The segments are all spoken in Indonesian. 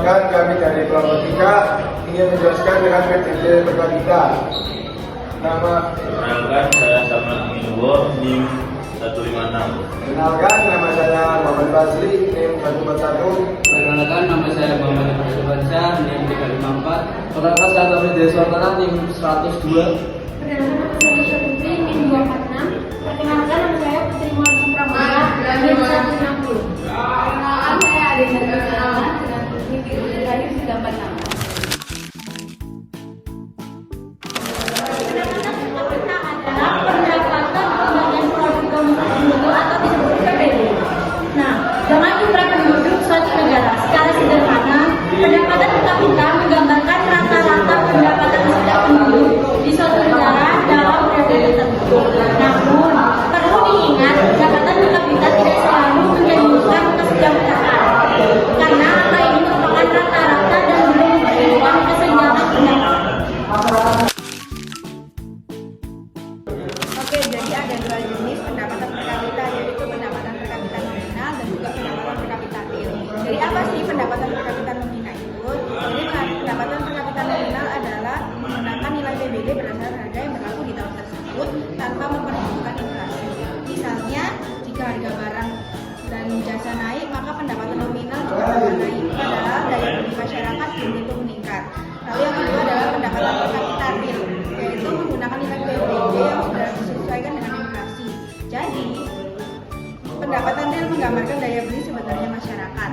Perkenalkan, kami dari kelompok 3 ingin menjelaskan dengan PDB per kapita. Nama Perkenalkan, saya Sama Inwo, NIM 156. Perkenalkan, nama saya Muhammad Basri, NIM 141. Perkenalkan, nama saya Muhammad Abdullah, NIM 354. Perkenalkan, saya Taufik Deswantara, NIM 102. Perkenalkan, nama saya Nisha Putri, NIM 246. Perkenalkan, nama saya Putri Muhammad Pramudia, NIM 160. Perkenalkan, saya Adi Nurul dengan Putri NIM 346. Pendapatan per kapita menggambarkan rata-rata pendapatan setiap penduduk di suatu negara dalam periode tertentu. Namun, perlu diingat, pendapatan per kapita tidak selalu menjadikan kesejahteraan, karena angka ini merupakan rata-rata dan belum memperhitungkan kesenjangan pendapatan. Oke, jadi ada dua jenis pendapatan per kapita, yaitu pendapatan per kapita nominal dan juga pendapatan per kapita real. Jadi apa sih pendapatan per kapita nominal itu? Jadi pendapatan per kapita nominal adalah menggunakan nilai PBB berdasarkan harga yang berlaku di tahun tersebut tanpa memperhitungkan inflasi. Misalnya, jika harga barang dan jasa naik, maka pendapatan nominal juga akan naik. Padahal daya beli masyarakat belum tentu meningkat. Lalu yang kedua adalah pendapatan per kapita real, yaitu menggunakan nilai PBB yang sudah disesuaikan dengan inflasi. Jadi, pendapatan real menggambarkan daya beli sebenarnya masyarakat.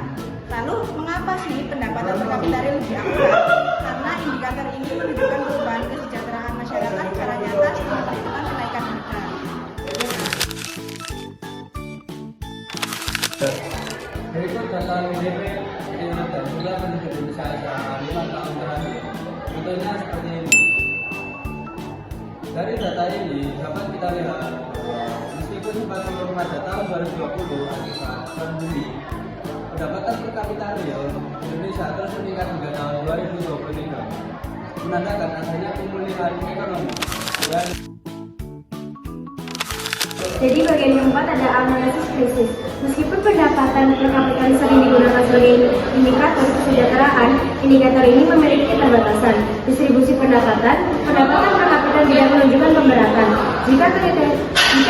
Lalu, mengapa sih pendapatan per kapita real lebih akurat? Karena indikator ini menunjukkan perubahan kesejahteraan masyarakat secara nyata setelah perhitungan kenaikan harga. Berikut data PDB dan juga penduduk Indonesia selama 5 tahun terakhir. Contohnya seperti ini. Dari data ini dapat kita lihat bahwa meskipun sempat menurun pada tahun 2020 akibat pandemi, pendapatan per kapita real Indonesia terus meningkat hingga tahun 2023, menandakan adanya pemulihan ekonomi. Jadi bagian keempat ada analisis krisis. Meskipun pendapatan per kapita sering digunakan sebagai indikator kesejahteraan, indikator ini memiliki keterbatasan. Distribusi pendapatan per kapita tidak menunjukkan pemberatan. Jika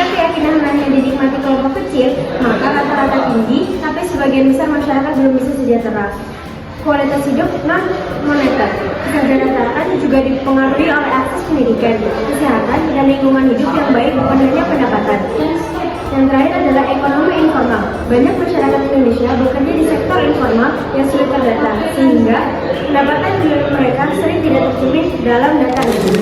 keyakinan hanya dinikmati kelompok kecil, maka rata-rata tinggi, tapi sebagian besar masyarakat belum bisa sejahtera. Kualitas hidup non-moneter. Kesejahteraan juga dipengaruhi oleh akses pendidikan, kesehatan, dan lingkungan hidup yang baik, bukan hanya pendapatan. Yang terakhir adalah ekonomi informal. Banyak masyarakat Indonesia bekerja di sektor informal yang sulit terdata, sehingga pendapatan mereka sering tidak tercermin dalam data ini.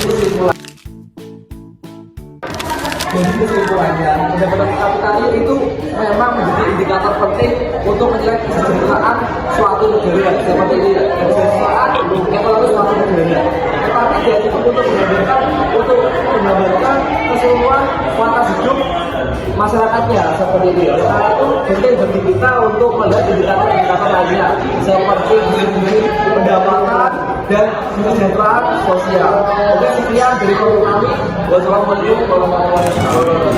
Jadi kesimpulannya, pendapatan per kapita real itu memang menjadi indikator penting untuk menilai kesejahteraan suatu negara, seperti kesejahteraan ekonomi suatu negara. Tetapi dia cukup untuk menggambarkan keseluruhan kualitas hidup masyarakatnya seperti itu. Karena itu penting bagi kita untuk melihat indikator lainnya seperti pendapatan dan kesejahteraan sosial. Oke, sekian dari kami. Wassalamualaikum warahmatullahi wabarakatuh.